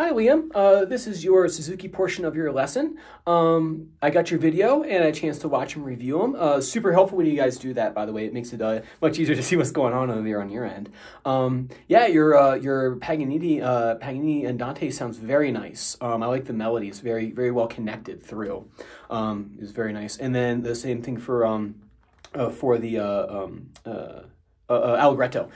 Hi, Liam. This is your Suzuki portion of your lesson. I got your video and a chance to watch and review them. Super helpful when you guys do that, by the way. It makes it much easier to see what's going on over there on your end. Yeah, your Paganini Andante sounds very nice. I like the melody. It's very, very well connected through. It's very nice. And then the same thing for the Allegretto.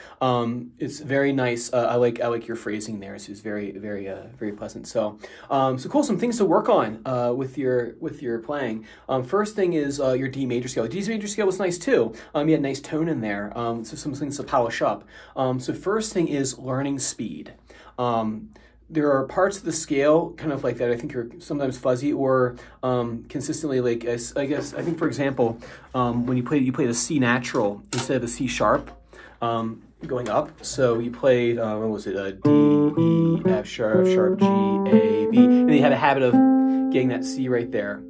It's very nice. I like your phrasing there. It's very, very, very pleasant. So cool. Some things to work on with your playing. First thing is your D major scale. The D major scale was nice too. You had a nice tone in there. So some things to polish up. So first thing is learning speed. There are parts of the scale kind of like that I think are sometimes fuzzy or consistently like I think for example when you play the C natural instead of the C sharp going up. So you played what was it, D, E, F sharp, G, A, B, and you had a habit of getting that C right there.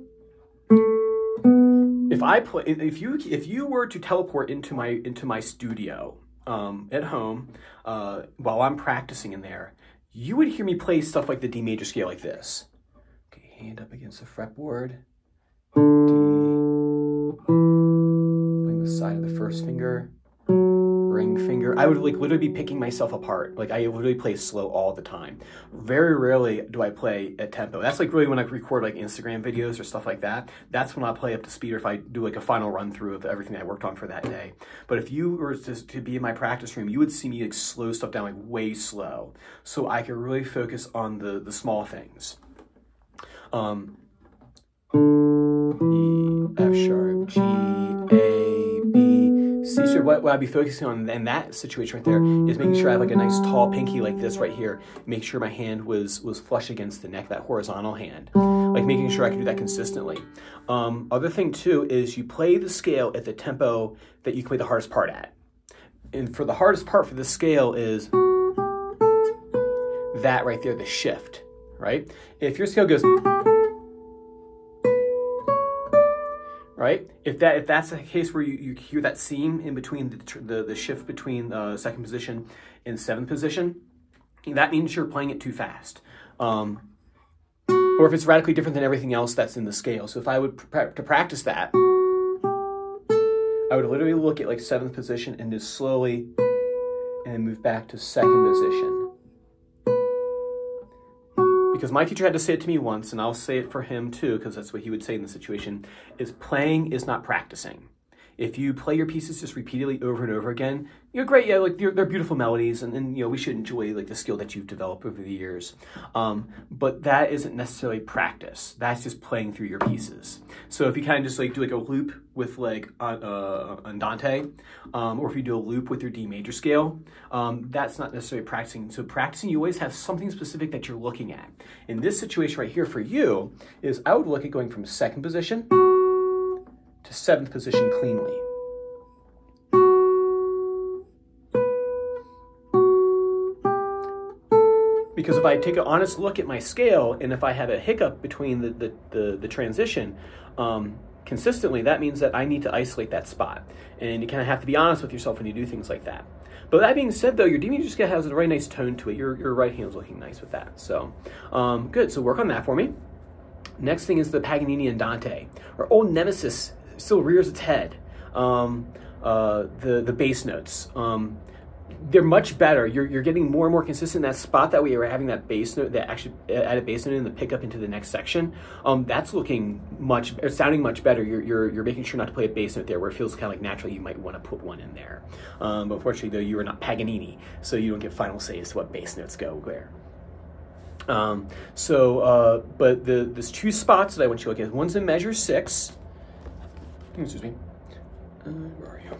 If you were to teleport into my studio at home while I'm practicing in there, you would hear me play stuff like the D major scale like this. Okay, hand up against the fretboard. D, playing the side of the first finger, ring finger. I would like literally be picking myself apart. Like I literally play slow all the time. Very rarely do I play at tempo. That's like really when I record like Instagram videos or stuff like that. That's when I play up to speed or if I do like a final run through of everything I worked on for that day. But if you were to be in my practice room, you would see me like slow stuff down like way slow. So I could really focus on the small things. E, F sharp, G, A, B, C sharp. What I'd be focusing on in that situation right there is making sure I have like a nice tall pinky like this right here. Make sure my hand was flush against the neck, that horizontal hand. Like making sure I can do that consistently. Other thing too is you play the scale at the tempo that you can play the hardest part at. And for the hardest part for the scale is that right there, the shift, right? If your scale goes, right? If that's the case where you hear that seam in between the shift between second position and seventh position, that means you're playing it too fast. Or if it's radically different than everything else that's in the scale. So if I would to practice that, I would literally look at like seventh position and just slowly and move back to second position. Because my teacher had to say it to me once, and I'll say it for him too, because that's what he would say in the situation, is playing is not practicing. If you play your pieces just repeatedly over and over again, you're great, yeah, like they're beautiful melodies, and you know, we should enjoy like the skill that you've developed over the years. But that isn't necessarily practice. That's just playing through your pieces. So if you kind of just like do like a loop with like Andante, or if you do a loop with your D major scale, that's not necessarily practicing. So practicing, you always have something specific that you're looking at. In this situation right here for you, is I would look at going from second position to seventh position cleanly. Because if I take an honest look at my scale, and if I have a hiccup between the transition consistently, that means that I need to isolate that spot. And you kind of have to be honest with yourself when you do things like that. But that being said, though, your D major scale has a very nice tone to it. Your right hand's looking nice with that. So good. So work on that for me. Next thing is the Paganini Andante. Our old nemesis still rears its head. The bass notes. They're much better. You're getting more and more consistent in that spot that we were having that bass note, that actually added bass note in the pickup into the next section. That's sounding much better. You're making sure not to play a bass note there where it feels kind of like naturally you might want to put one in there. But unfortunately though, you are not Paganini, so you don't get final say as to what bass notes go where. But there's two spots that I want you to look at. One's in measure 6. Excuse me. Where are you?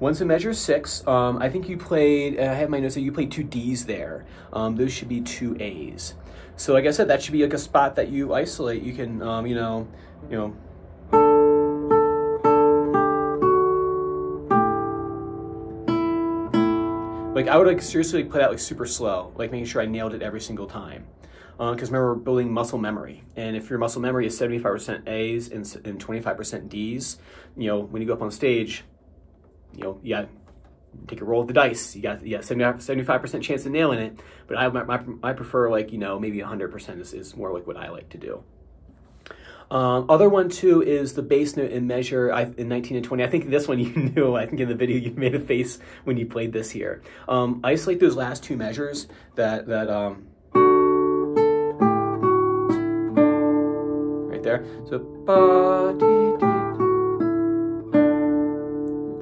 One's in measure 6. I think you played, I have my notes that you played 2 Ds there. Those should be 2 As. So like I said, that should be like a spot that you isolate. You can, like I would like seriously play that like super slow, like making sure I nailed it every single time. Because remember, we're building muscle memory. And if your muscle memory is 75% A's and 25% D's, when you go up on stage, take a roll of the dice. You got 75% chance of nailing it, but I prefer like, you know, maybe 100% is more like what I like to do. Other one too is the bass note and measure in 19 and 20. I think this one you knew. I think in the video you made a face when you played this here. Isolate those last two measures that right there. So ba dee dee.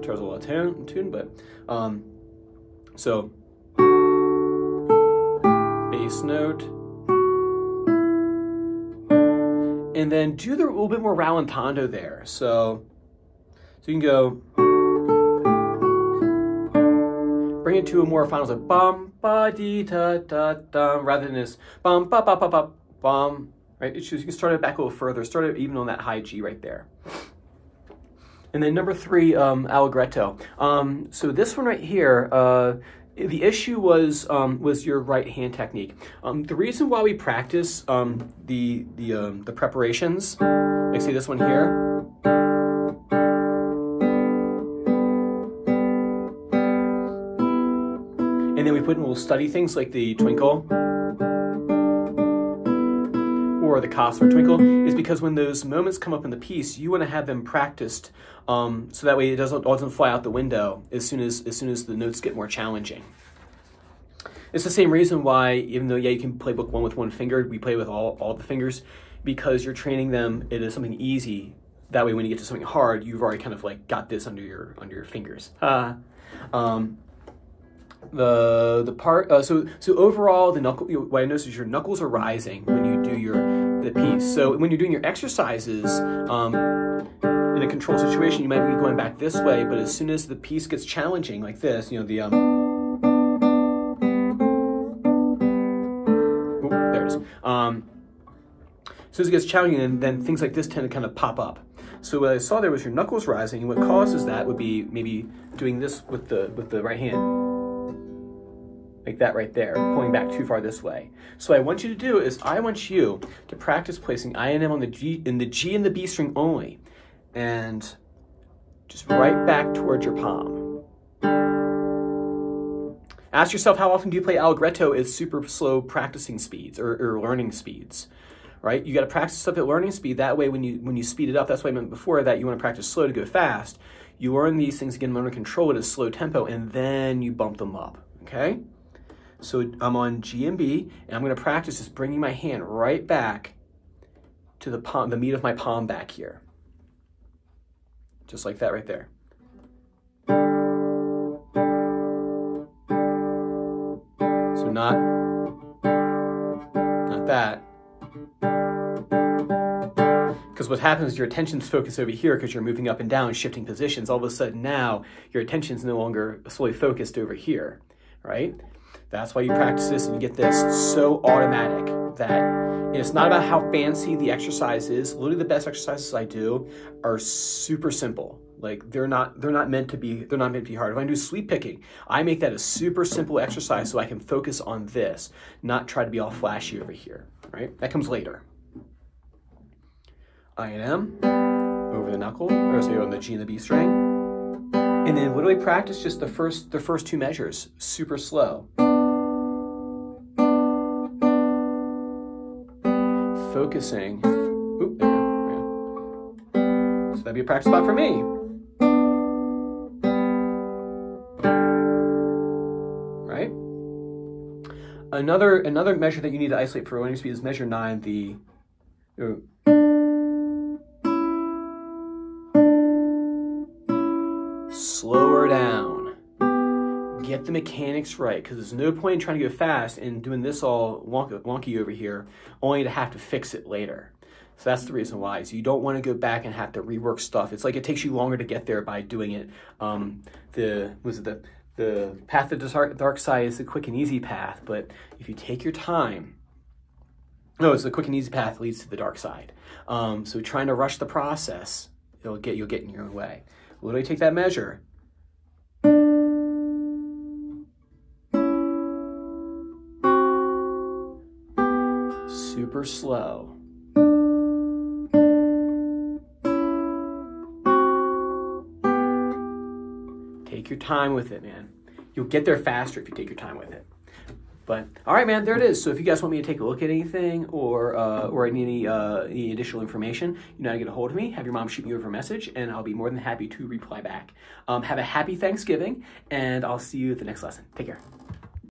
Charles a little tune, but so bass note. And then do the little bit more rallentando there. So you can go, bring it to a more final, like bum ba dee da da dum, rather than this bum ba ba ba ba bum. Right? You can start it back a little further. Start it even on that high G right there. And then number 3, allegretto. So this one right here. The issue was your right hand technique. The reason why we practice the preparations, like say this one here, and then we'll study things like the twinkle or the Kosler twinkle, is because when those moments come up in the piece, you want to have them practiced, so that way it doesn't fly out the window as soon as the notes get more challenging. It's the same reason why, even though you can play book 1 with one finger, we play with all the fingers, because you're training them into something easy. That way, when you get to something hard, you've already kind of like got this under your fingers. The part so overall, the knuckle. What I noticed is your knuckles are rising when you do the piece. So when you're doing your exercises in a controlled situation, you might be going back this way, but as soon as the piece gets challenging, like this, you know, the there it is. As soon as it gets challenging, then things like this tend to kind of pop up. So what I saw there was your knuckles rising, and what causes that would be maybe doing this with the right hand. Like that right there, pulling back too far this way. So what I want you to do is I want you to practice placing I and M on the G and the B string only, and just right back towards your palm. Ask yourself, how often do you play allegretto at super slow practicing speeds or learning speeds? Right? You got to practice stuff at learning speed. That way, when you speed it up, that's what I meant before, that you want to practice slow to go fast. You learn these things, get them under control at a slow tempo, and then you bump them up. Okay? So I'm on G and B, and I'm going to practice just bringing my hand right back to the palm, the meat of my palm back here. Just like that right there. So not that. Because what happens is your attention's focused over here because you're moving up and down, shifting positions. All of a sudden now, your attention's no longer solely focused over here, right? That's why you practice this and you get this so automatic that, and it's not about how fancy the exercise is. Literally the best exercises I do are super simple. Like they're not meant to be hard. If I do sweep picking, I make that a super simple exercise so I can focus on this, not try to be all flashy over here, right? That comes later. I and M over the knuckle, or sorry, on the G and the B string. And then literally practice just the first 2 measures, super slow. Focusing. Oop, there we go. So that'd be a practice spot for me. Right? Another measure that you need to isolate for learning speed is measure 9, the slower down. Get the mechanics right, because there's no point in trying to go fast and doing this all wonky over here, only to have to fix it later. So that's the reason why. So you don't want to go back and have to rework stuff. It's like it takes you longer to get there by doing it. The path of the dark side is the quick and easy path, but if you take your time, no, it's the quick and easy path leads to the dark side. So trying to rush the process, you'll get in your own way. Literally take that measure. Super slow. Take Take your time with it, man. You'll get there faster if you take your time with it. But all right, man, there it is. So if you guys want me to take a look at anything or any additional information, you know how to get a hold of me. Have your mom shoot me over a message, and I'll be more than happy to reply back. Have a happy Thanksgiving, and I'll see you at the next lesson. Take care.